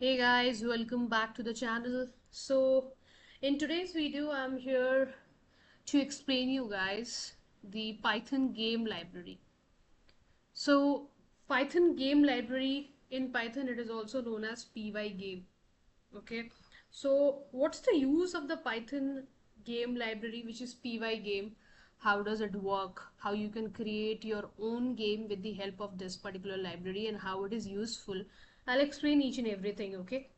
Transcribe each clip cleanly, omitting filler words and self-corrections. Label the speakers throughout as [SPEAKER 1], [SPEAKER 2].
[SPEAKER 1] Hey guys, welcome back to the channel. So, in today's video, I'm here to explain you guys the Python game library. So, Python game library, in Python it is also known as Pygame. Okay, so what's the use of the Python game library, which is Pygame? How does it work? How you can create your own game with the help of this particular library and how it is useful? I'll explain each and everything, okay?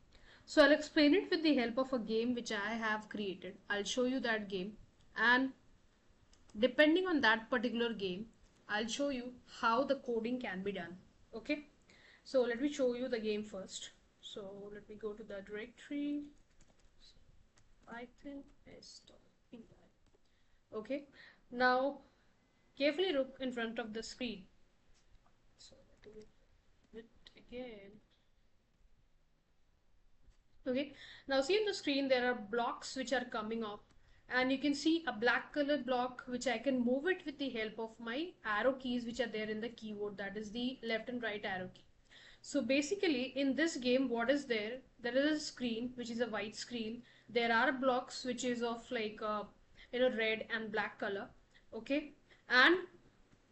[SPEAKER 1] So I'll explain it with the help of a game which I have created. I'll show you that game, and depending on that particular game, I'll show you how the coding can be done. Okay, so let me show you the game first. So let me go to the directory Python s.py. Okay, now carefully look in front of the screen. So let me do it again. Okay, now see on the screen there are blocks which are coming up, and you can see a black color block which I can move it with the help of my arrow keys which are there in the keyboard, that is the left and right arrow key. So basically in this game what is there? There is a screen which is a white screen. There are blocks which is of like red and black color. Okay, and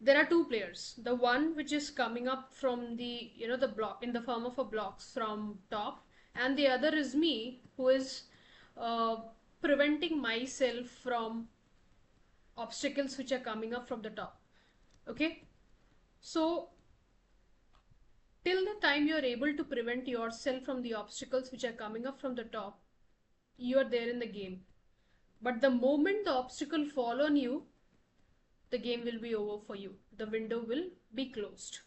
[SPEAKER 1] there are two players. The one which is coming up from the the block in the form of a blocks from top, and the other is me who is uh, preventing myself from obstacles which are coming up from the top. Okay, so till the time you are able to prevent yourself from the obstacles which are coming up from the top, you are there in the game. But the moment the obstacle fall on you, the game will be over for you. The window will be closed.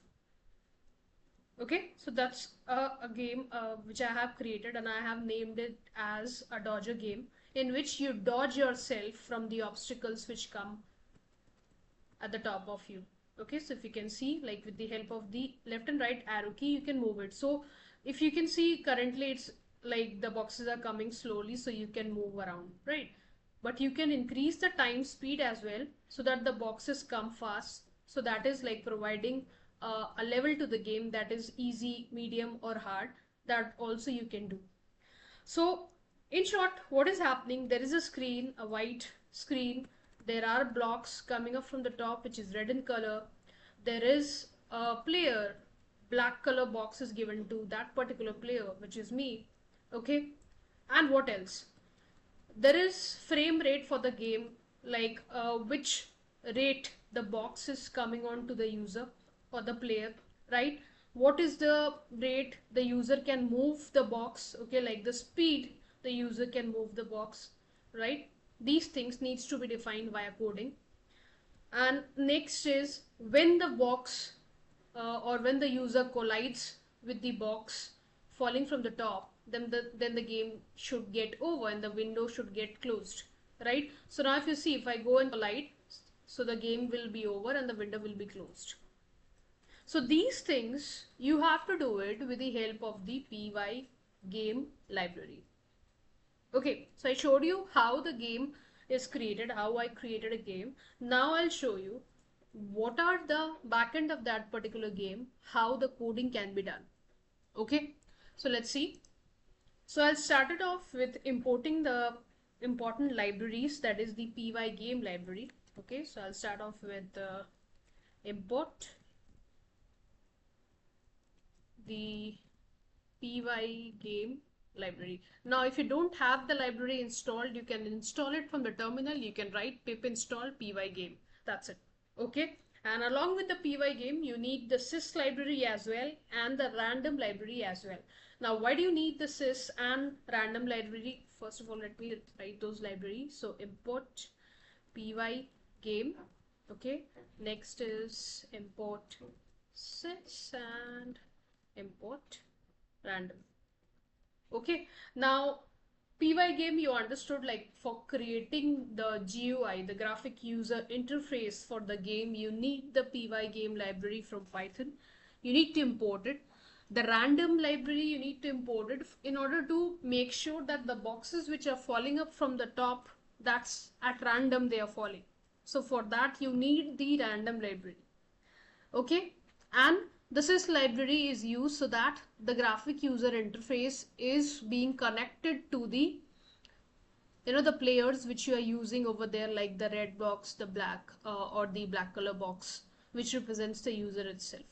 [SPEAKER 1] Okay, so that's a game which I have created, and I have named it as a dodger game, in which you dodge yourself from the obstacles which come at the top of you. Okay, so if you can see, like with the help of the left and right arrow key, you can move it. So if you can see currently it's like the boxes are coming slowly, so you can move around, right? But you can increase the time speed as well so that the boxes come fast. So that is like providing a level to the game that is easy, medium or hard, that also you can do. So, in short, what is happening? There is a screen, a white screen. There are blocks coming up from the top, which is red in color. There is a player, black color box is given to that particular player, which is me. Okay. And what else? There is frame rate for the game, like which rate the box is coming on to the user or the player, right? What is the rate the user can move the box, okay, like the speed the user can move the box, right? These things needs to be defined via coding. And next is when the box or when the user collides with the box falling from the top, then the game should get over and the window should get closed, right? So now if you see, if I go and collide, so the game will be over and the window will be closed. So these things you have to do it with the help of the py game library. Okay, so I showed you how the game is created, how I created a game. Now I'll show you what are the backend of that particular game, how the coding can be done. Okay, so let's see. So I'll start it off with importing the important libraries, that is the Pygame library. Okay, so I'll start off with import the Pygame library. Now if you don't have the library installed, you can install it from the terminal. You can write pip install Pygame. That's it. Okay, and along with the Pygame you need the sys library as well and the random library as well. Now why do you need the sys and random library? First of all, let me write those libraries. So import Pygame. Okay, next is import sys and import random. Okay, now Pygame you understood, like for creating the GUI, the graphic user interface for the game, you need the Pygame library from Python. You need to import it. The random library you need to import it in order to make sure that the boxes which are falling up from the top, that's at random they are falling. So for that you need the random library. Okay, and The sys library is used so that the graphic user interface is being connected to the the players which you are using over there, like the red box, the black or the black color box, which represents the user itself.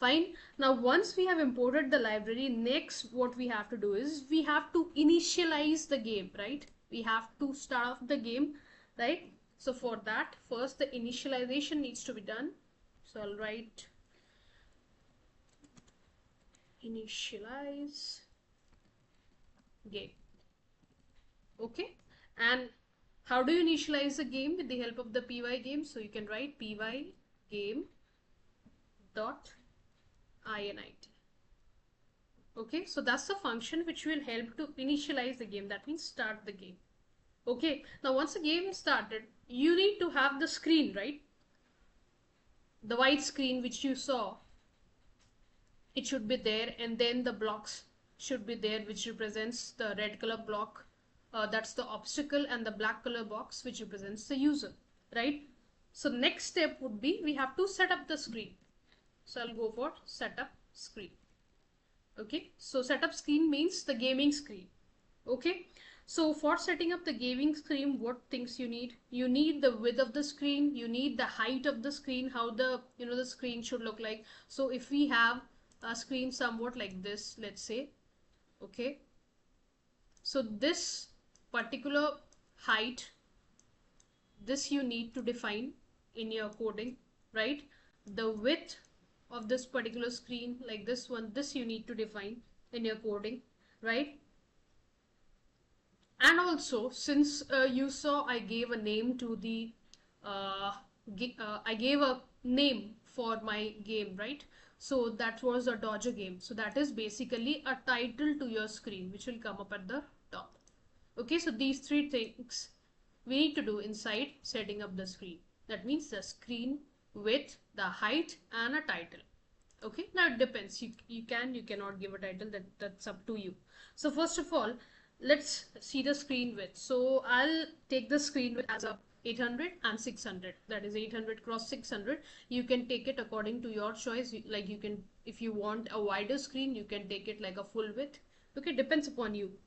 [SPEAKER 1] Fine. Now once we have imported the library, next what we have to do is we have to initialize the game, right? We have to start off the game, right? So for that, first the initialization needs to be done. So I'll write initialize game. Okay. And how do you initialize the game? With the help of the Pygame. So you can write Pygame dot init. Okay, so that's the function which will help to initialize the game. That means start the game. Okay, now once the game is started, you need to have the screen, right? The white screen which you saw, it should be there, and then the blocks should be there, which represents the red color block, that's the obstacle, and the black color box which represents the user, right? So next step would be we have to set up the screen. So I'll go for setup screen. Okay, so setup screen means the gaming screen. Okay, so for setting up the gaming screen, what things you need? You need the width of the screen, you need the height of the screen, how the the screen should look like. So if we have a screen somewhat like this, let's say, okay, so this particular height, this you need to define in your coding, right? The width of this particular screen, like this one, this you need to define in your coding, right? And also, since you saw I gave a name to the I gave a name for my game, right? So that was a Dodger game. So that is basically a title to your screen, which will come up at the top. Okay, so these three things we need to do inside setting up the screen. That means the screen width, the height, and a title. Okay, now it depends. You can, you cannot give a title, that's up to you. So first of all, let's see the screen width. So I'll take the screen width as a 800 and 600. That is 800 cross 600. You can take it according to your choice. Like you can, if you want a wider screen, you can take it like a full width. Okay, depends upon you.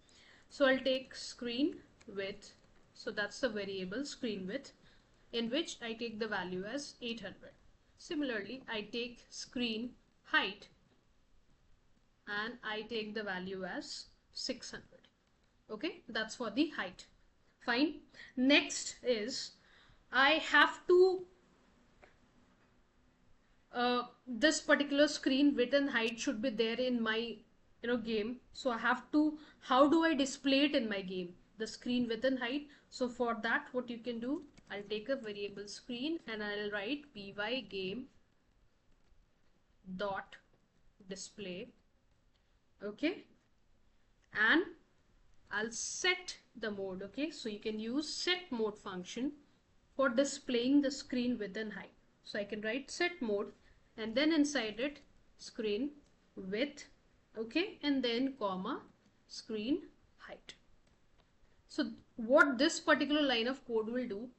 [SPEAKER 1] So I'll take screen width. So that's the variable screen width, in which I take the value as 800. Similarly, I take screen height and I take the value as 600. Okay, that's for the height. Fine. Next is I have to this particular screen width and height should be there in my game. So I have to, how do I display it in my game, the screen width and height? So for that, what you can do, I'll take a variable screen and I'll write pygame dot display. Okay, and I'll set the mode. Okay, so you can use set mode function for displaying the screen width and height. So I can write set mode and then inside it screen width, okay, and then comma screen height. So what this particular line of code will do,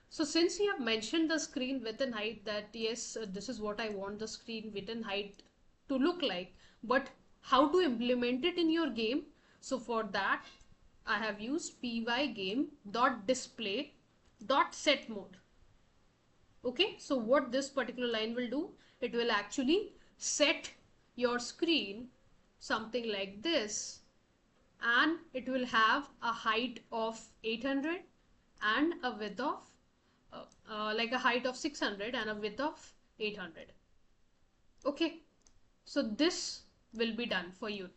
[SPEAKER 1] so since we have mentioned the screen width and height, that yes, this is what I want the screen width and height to look like, but how to implement it in your game? So for that, I have used pygame.display.setMode. Okay, so what this particular line will do, it will actually set your screen something like this, and it will have a height of 800 and a width of like a height of 600 and a width of 800. Okay, so this will be done for you.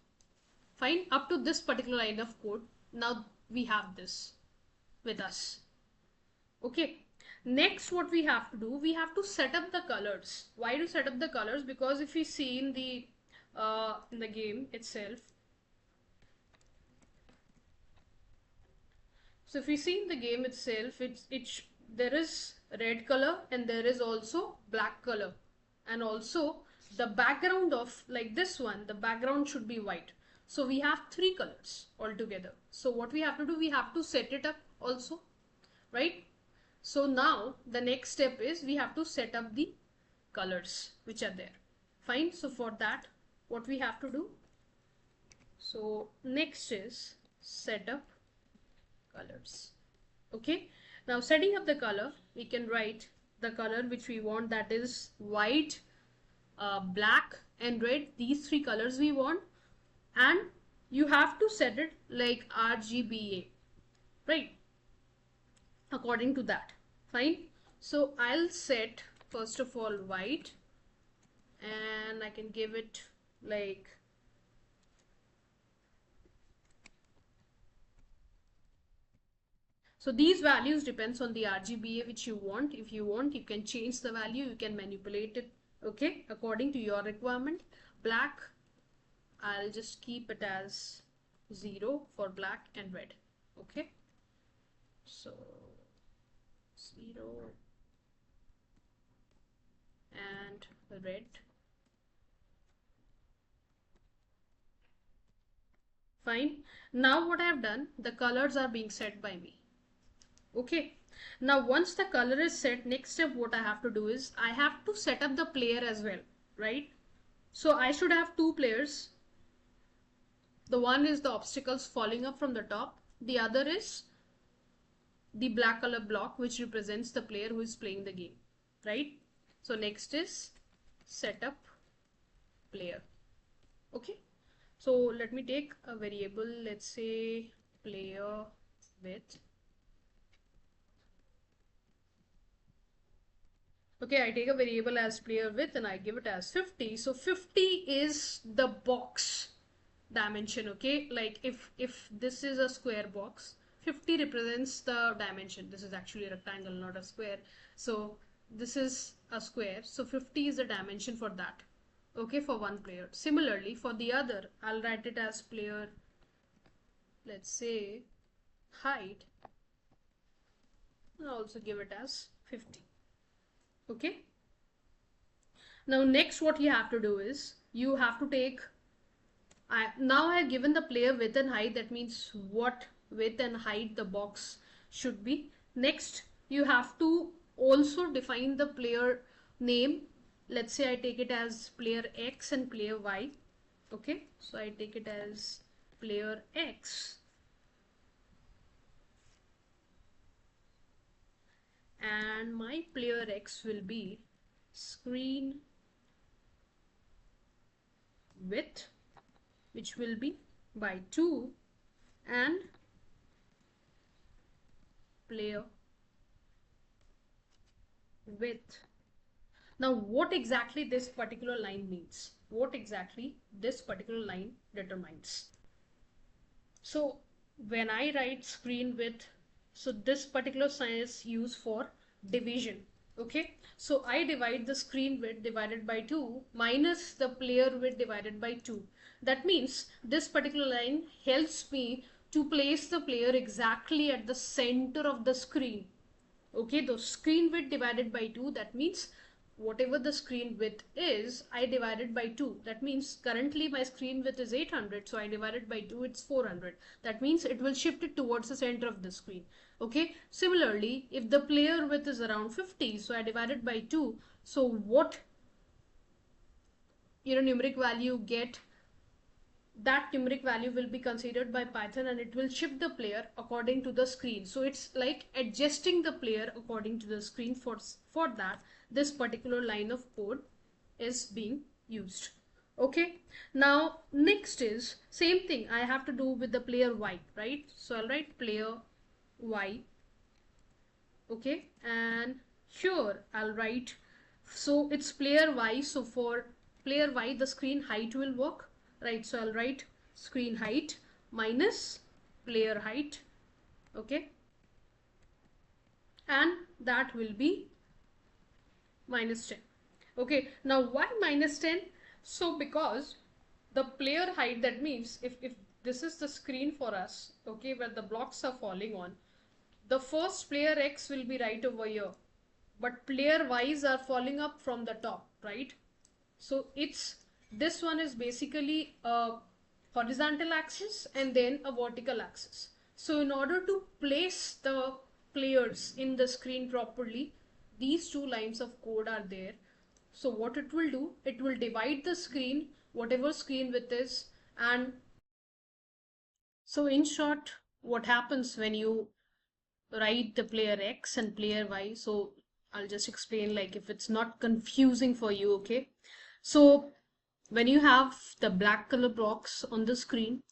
[SPEAKER 1] Fine, up to this particular line of code. Now we have this with us. Okay, next what we have to do, we have to set up the colors. Why to set up the colors? Because if we see in the game itself, so if we see in the game itself, there is red color and there is also black color, and also the background of like this one, the background should be white. So we have three colors altogether. So what we have to do, we have to set it up also, right? So now the next step is we have to set up the colors which are there. Fine. So for that, what we have to do? So next is set up colors. Okay. Now setting up the color, we can write the color which we want, that is white, black and red. These three colors we want, and you have to set it like RGBA, right? According to that. Fine. So I'll set first of all white, and I can give it like so these values depends on the RGBA which you want. If you want, you can change the value, you can manipulate it, okay, according to your requirement. Black, I'll just keep it as 0 for black and red. Okay, so 0 and red. Fine. Now what I have done, the colors are being set by me. Okay. Now once the color is set, next step what I have to do is I have to set up the player as well, right? So I should have two players. The one is the obstacles falling up from the top. The other is the black color block which represents the player who is playing the game, right? So next is setup player. Okay. So let me take a variable, let's say player width. Okay, I take a variable as player width and I give it as 50. So 50 is the box dimension. Okay, like if this is a square box, 50 represents the dimension. This is actually a rectangle, not a square. So this is a square, so 50 is the dimension for that. Okay, for one player. Similarly for the other, I'll write it as player, let's say height, and also give it as 50. Okay, now next what you have to do is you have to take now I have given the player width and height, that means what width and height the box should be. Next, you have to also define the player name. Let's say I take it as player X and player Y. Okay, so I take it as player X, and my player X will be screen width, which will be by 2, and player width. Now what exactly this particular line means, what exactly this particular line determines. So when I write screen width, so this particular sign is used for division. Okay, so I divide the screen width divided by 2 minus the player width divided by 2. That means this particular line helps me to place the player exactly at the center of the screen. Okay, the screen width divided by 2, that means whatever the screen width is, I divided by 2. That means currently my screen width is 800, so I divided by 2, it's 400. That means it will shift it towards the center of the screen. Okay, similarly if the player width is around 50, so I divided by 2, so what numeric value get, that numeric value will be considered by Python and it will shift the player according to the screen. So it's like adjusting the player according to the screen. For that, this particular line of code is being used. Okay, now next is same thing I have to do with the player Y, right? So I'll write player Y. Okay, and here I'll write, so it's player Y, so for player Y the screen height will work, right? So I'll write screen height minus player height. Okay, and that will be minus 10. Okay, now why minus 10? So because the player height, that means if this is the screen for us, okay, where the blocks are falling on, the first player X will be right over here, but player Y's are falling up from the top, right? So it's, this one is basically a horizontal axis and then a vertical axis. So in order to place the players in the screen properly, these two lines of code are there. So what it will do, it will divide the screen, whatever screen width is. And so in short, what happens when you write the player X and player Y? So I'll just explain, like, if it's not confusing for you, okay? So when you have the black color box on the screen,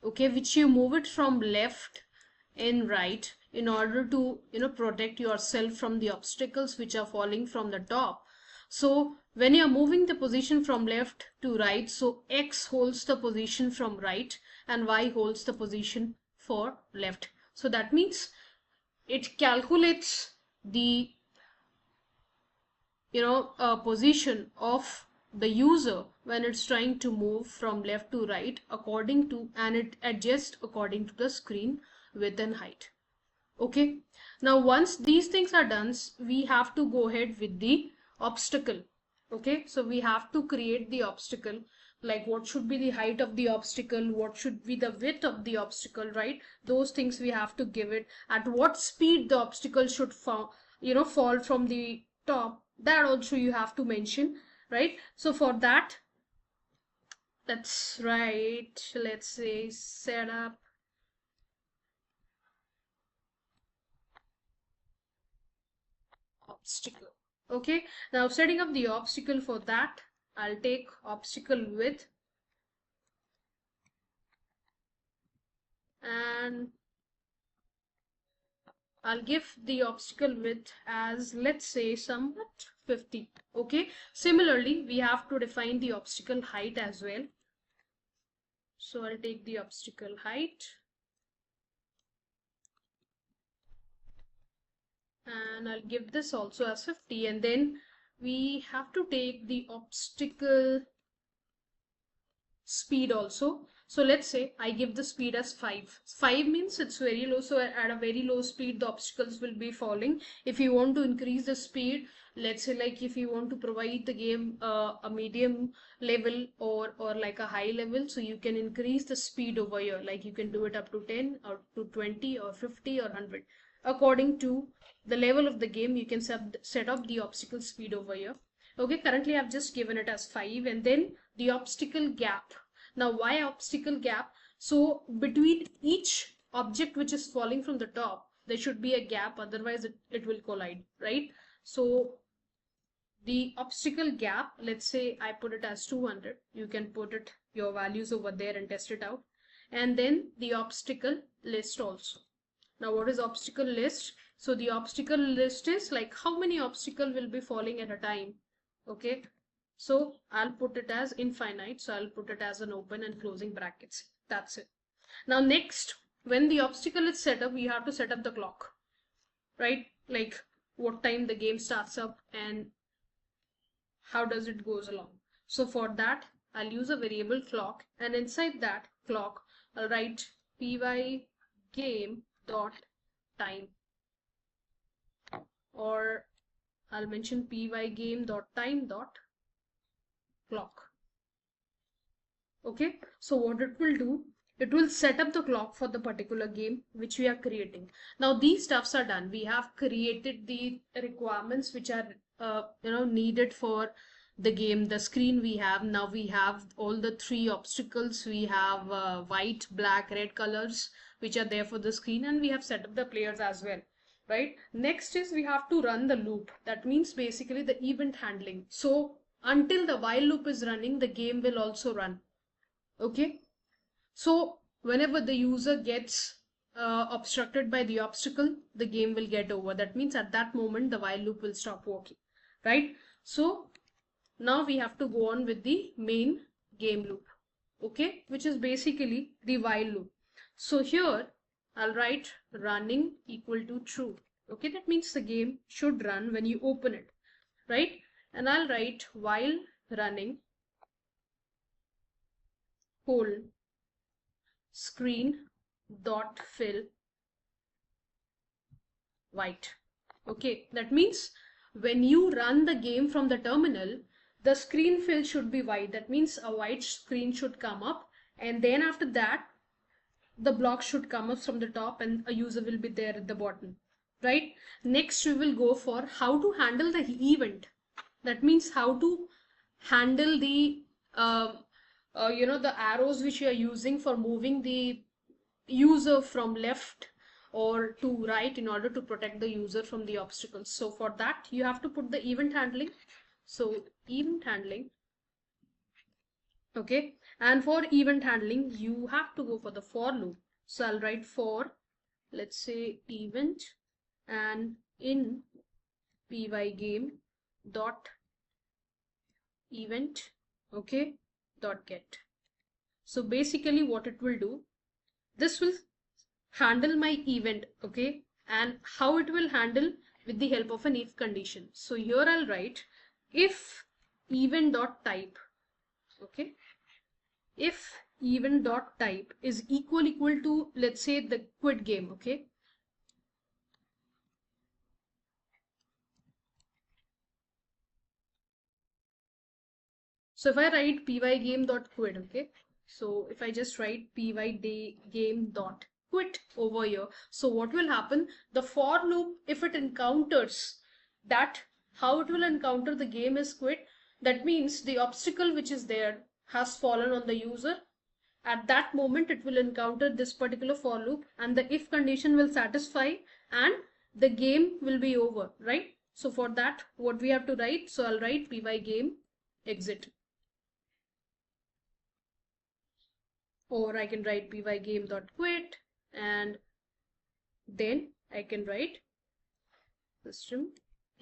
[SPEAKER 1] okay, which you move it from left and right in order to, protect yourself from the obstacles which are falling from the top. So when you're moving the position from left to right, so X holds the position from right and Y holds the position for left. So that means it calculates the position of the user when it's trying to move from left to right according to, and it adjusts according to the screen width and height. Okay, now once these things are done, we have to go ahead with the obstacle. Okay, so we have to create the obstacle, like what should be the height of the obstacle, what should be the width of the obstacle, right? Those things we have to give it. At what speed the obstacle should fall, fall from the top, that also you have to mention, right? So for that, let's write, let's say, set up obstacle. Okay, now setting up the obstacle, for that I'll take obstacle width and I'll give the obstacle width as, let's say, somewhat 50. Okay, similarly we have to define the obstacle height as well. So I'll take the obstacle height and I'll give this also as 50, and then we have to take the obstacle speed also. So let's say I give the speed as 5. 5 means it's very low, so at a very low speed the obstacles will be falling. If you want to increase the speed, let's say, like, if you want to provide the game a medium level or like a high level, so you can increase the speed over here, like you can do it up to 10 or to 20 or 50 or 100 according to the level of the game. You can set up the obstacle speed over here. Okay, currently I've just given it as 5, and then the obstacle gap. Now why obstacle gap? So between each object which is falling from the top, there should be a gap, otherwise it will collide, right? So the obstacle gap, let's say I put it as 200. You can put it your values over there and test it out. And then the obstacle list also. Now what is obstacle list? So the obstacle list is like how many obstacle will be falling at a time. Okay, so I'll put it as infinite, so I'll put it as an open and closing brackets. That's it. Now next, when the obstacle is set up, we have to set up the clock, right? Like what time the game starts up and how does it goes along. So for that, I'll use a variable clock, and inside that clock I'll write pygame dot time, or I'll mention pygame dot time dot clock. Okay, so what it will do, it will set up the clock for the particular game which we are creating. Now these stuffs are done. We have created the requirements which are needed for the game. The screen we have now, we have all the 3 obstacles. We have white, black, red colors which are there for the screen, and we have set up the players as well, right? Next is we have to run the loop. That means basically the event handling. So until the while loop is running, the game will also run. Okay, so whenever the user gets obstructed by the obstacle, the game will get over. That means at that moment the while loop will stop working, right? So now we have to go on with the main game loop, okay, which is basically the while loop. So here I'll write running equal to true. Okay, that means the game should run when you open it, right? And I'll write while running whole screen dot fill white. Okay, that means when you run the game from the terminal, the screen fill should be white. That means a white screen should come up, and then after that the block should come up from the top and a user will be there at the bottom, right? Next we will go for how to handle the event. That means how to handle the the arrows which you are using for moving the user from left or to right in order to protect the user from the obstacles. So for that you have to put the event handling. So event handling, okay, and for event handling you have to go for the for loop. So I'll write for, let's say, event, and in pygame dot event, okay, dot get. So basically what it will do, this will handle my event, okay, and how it will handle with the help of an if condition. So here I'll write if event dot type, okay, if event dot type is equal to, let's say, the quit game, okay. So if I write pygame.quit, okay, so if I just write pygame.quit over here, so what will happen? The for loop, if it encounters that, how it will encounter the game is quit, that means the obstacle which is there has fallen on the user. At that moment, it will encounter this particular for loop and the if condition will satisfy and the game will be over, right? So for that, what we have to write? So I'll write pygame exit. Or I can write pygame.quit and then I can write system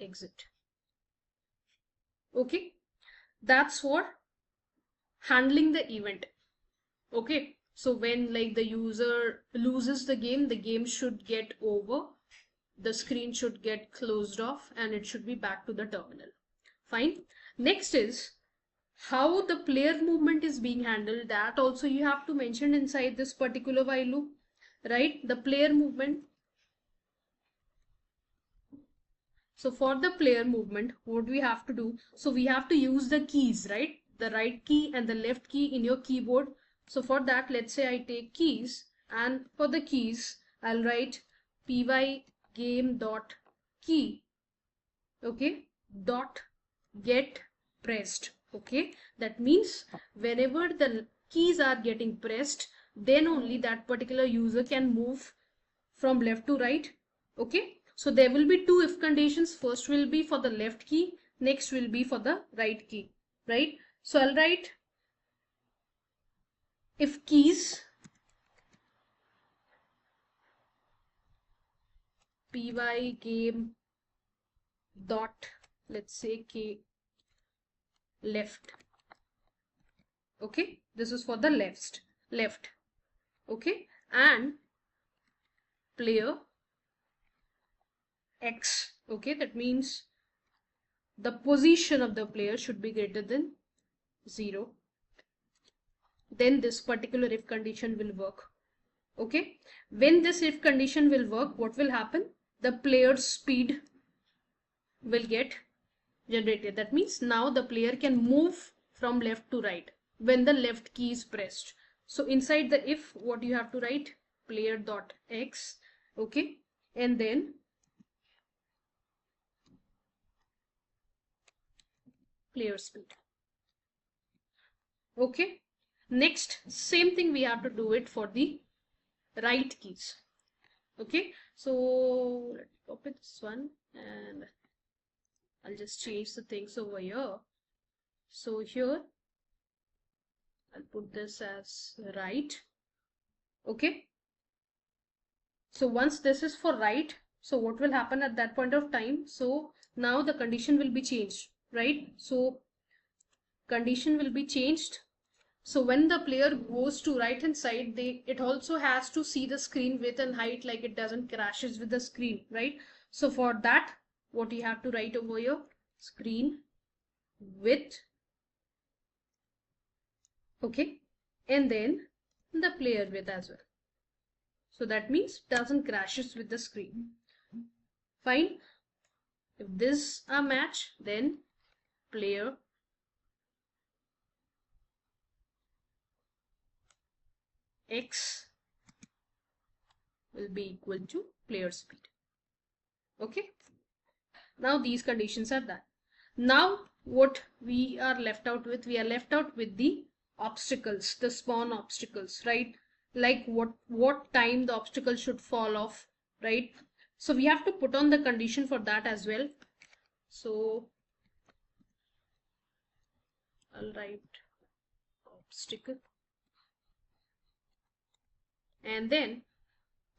[SPEAKER 1] exit. Okay, that's for handling the event. Okay, so when like the user loses the game should get over, the screen should get closed off and it should be back to the terminal. Fine. Next is how the player movement is being handled. That also you have to mention inside this particular while loop, right? The player movement. So for the player movement, what we have to do? So we have to use the keys, right? The right key and the left key in your keyboard. So for that, let's say I take keys, and for the keys, I'll write pygame dot key, okay, dot get pressed. Okay, that means whenever the keys are getting pressed, then only that particular user can move from left to right. Okay, so there will be two if conditions. First will be for the left key, next will be for the right key, right? So I'll write if keys pygame dot, let's say, k left. Okay, this is for the left. Okay, and player x, okay, that means the position of the player should be greater than 0, then this particular if condition will work. Okay, when this if condition will work, what will happen? The player's speed will get generated. That means now the player can move from left to right when the left key is pressed. So inside the if, what you have to write? Player dot x, okay, and then player speed. Okay, next same thing we have to do it for the right keys. Okay, so let me copy this one and I'll just change the things over here. So here I'll put this as right. Okay, so once this is for right, so what will happen at that point of time? So now the condition will be changed, right? So condition will be changed. So when the player goes to right hand side, it also has to see the screen width and height, like it doesn't crashes with the screen, right? So for that, what you have to write over here? Screen width, okay, and then the player width as well. So that means doesn't crashes with the screen. Fine. If this a match, then player x will be equal to player speed. Okay, now these conditions are done. Now what we are left out with, we are left out with the obstacles, the spawn obstacles, right? Like what time the obstacle should fall off, right? So we have to put on the condition for that as well. So I'll write obstacle, and then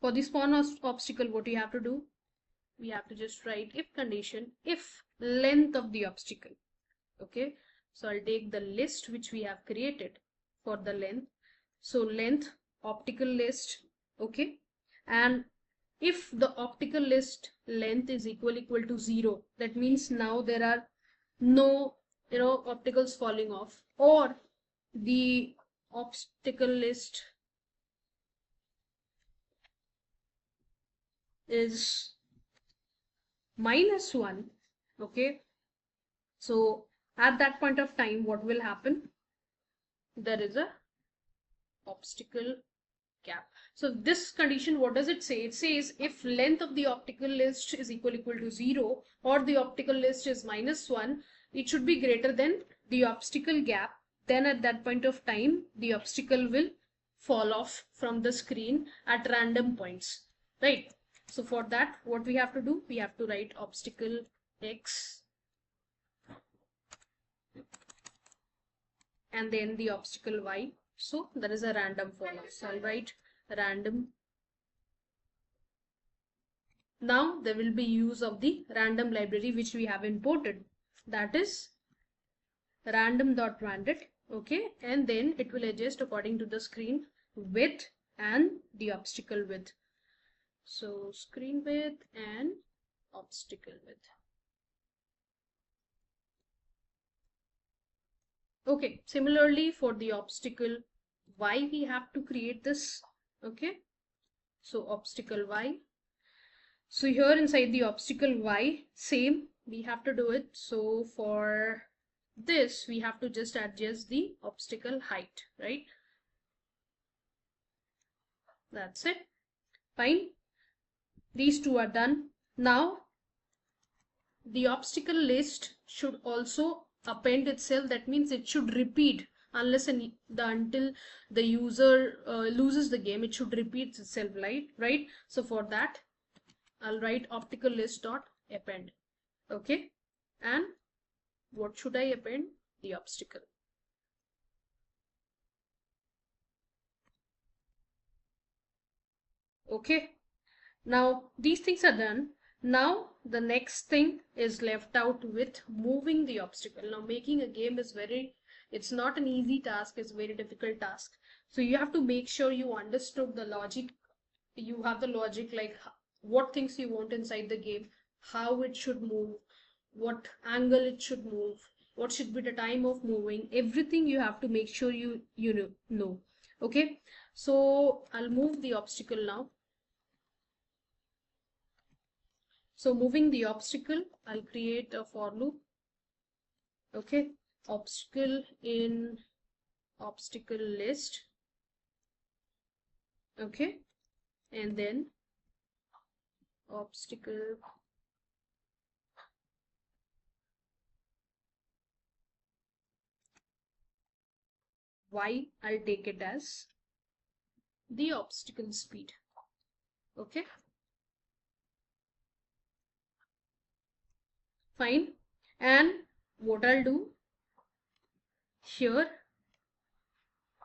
[SPEAKER 1] for the spawn obstacle, what we have to do, we have to just write if condition, if length of the obstacle. Okay, so I'll take the list which we have created for the length. So length optical list. Okay, and if the optical list length is equal to 0, that means now there are no opticals falling off, or the obstacle list is -1. Okay, so at that point of time, what will happen? There is a obstacle gap. So this condition, what does it say? It says if length of the optical list is equal to 0, or the optical list is -1, it should be greater than the obstacle gap. Then at that point of time, the obstacle will fall off from the screen at random points, right? So for that, what we have to do, we have to write obstacle x and then the obstacle y. So there is a random fall off. So I'll write random. Now there will be use of the random library which we have imported, that is random.randit. Okay, and then it will adjust according to the screen width and the obstacle width. So screen width and obstacle width. Okay, similarly for the obstacle y, we have to create this. Okay, so obstacle y. So here inside the obstacle y, same, we have to do it. So for this, we have to just adjust the obstacle height, right? That's it. Fine. These two are done. Now, the obstacle list should also append itself. That means it should repeat until the user loses the game. It should repeat itself, right? So for that, I'll write optical list dot append. Okay, and what should I append? The obstacle. Okay, now these things are done. Now the next thing is left out with moving the obstacle. Now making a game is it's not an easy task, it's a very difficult task. So you have to make sure you understood the logic. You have the logic, like what things you want inside the game, how it should move, what angle it should move, what should be the time of moving. Everything you have to make sure you know. Okay, so I'll move the obstacle now. So moving the obstacle, I'll create a for loop. Okay, obstacle in obstacle list. Okay, and then obstacle y, I'll take it as the obstacle speed. Okay, fine. And what I'll do here,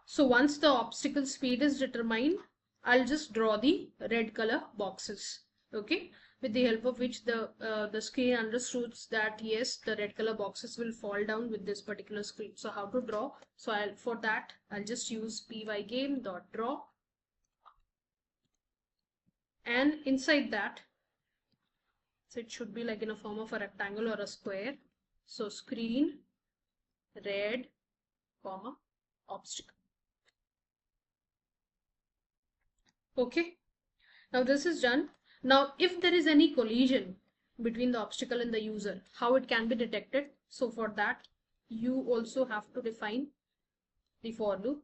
[SPEAKER 1] so once the obstacle speed is determined, I'll just draw the red color boxes. Okay, with the help of which the screen understands that yes, the red color boxes will fall down with this particular screen. So how to draw? So for that I'll just use pygame.draw, and inside that, so it should be like in a form of a rectangle or a square. So screen red comma obstacle. Okay, now this is done. Now if there is any collision between the obstacle and the user, how it can be detected? So for that, you also have to define the for loop,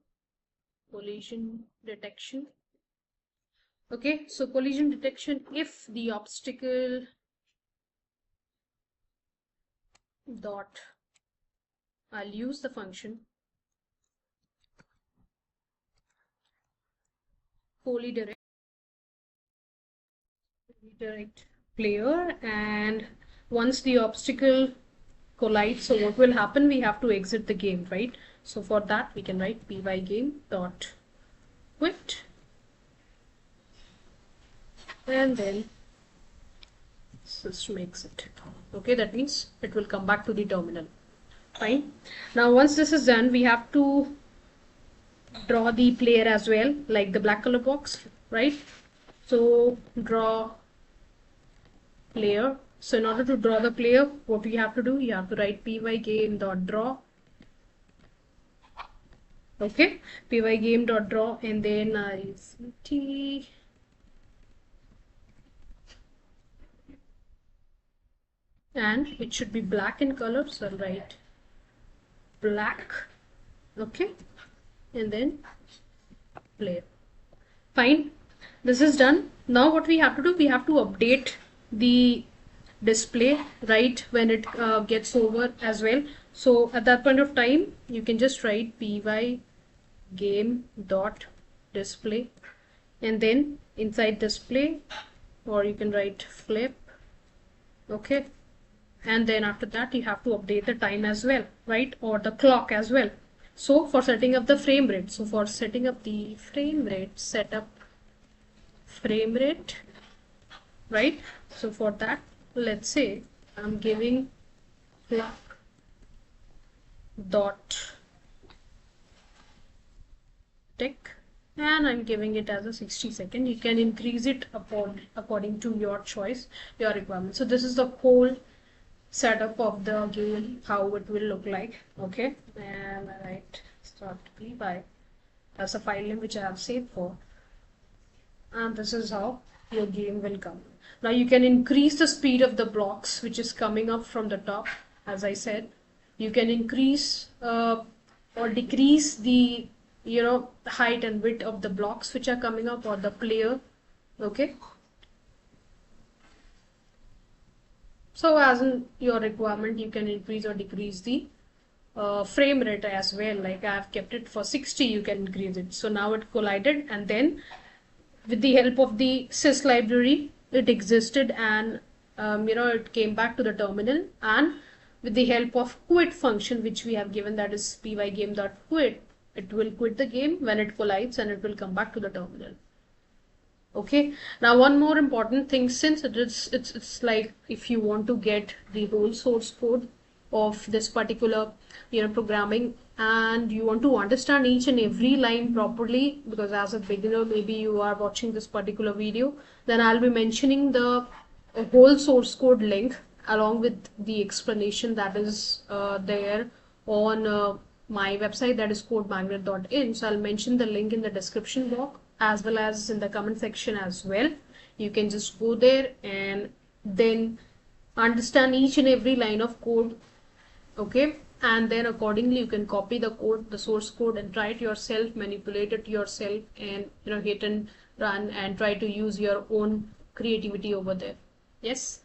[SPEAKER 1] collision detection. Okay, so collision detection, if the obstacle dot, I'll use the function fully direct player, and once the obstacle collides, so what will happen, we have to exit the game, right? So for that we can write pygame dot quit, and then system exit. Okay, that means it will come back to the terminal. Fine. Now once this is done, we have to draw the player as well, like the black color box, right? So draw player. So in order to draw the player, what we have to do, you have to write pygame.draw. Okay, pygame.draw, and then ICT, and it should be black in color, so I'll write black. Okay, and then player. Fine, this is done. Now what we have to do, we have to update the display right when it gets over as well. So at that point of time, you can just write pygame dot display, and then inside display, or you can write flip. Okay, and then after that you have to update the time as well, right, or the clock as well. So for setting up the frame rate, so for setting up the frame rate, set up frame rate, right? So for that, let's say I'm giving clock dot tick, and I'm giving it as a 60 second. You can increase it according to your choice, your requirement. So this is the whole setup of the game, how it will look like. Okay, and I write start by, that's a file name which I have saved for, and this is how your game will come. Now you can increase the speed of the blocks which is coming up from the top. As I said, you can increase or decrease the height and width of the blocks which are coming up, or the player. Okay, so as in your requirement, you can increase or decrease the frame rate as well. Like I have kept it for 60, you can increase it. So now it collided, and then with the help of the sys library, it existed, and it came back to the terminal, and with the help of quit function which we have given, that is pygame.quit, it will quit the game when it collides, and it will come back to the terminal. Okay, now one more important thing, since it's like, if you want to get the whole source code of this particular programming, and you want to understand each and every line properly, because as a beginner maybe you are watching this particular video, then I'll be mentioning the whole source code link along with the explanation that is there on my website, that is codemagnet.in. So I'll mention the link in the description box as well as in the comment section as well. You can just go there and then understand each and every line of code. Okay, and then accordingly you can copy the code, the source code, and try it yourself, manipulate it yourself, and hit and run and try to use your own creativity over there. Yes.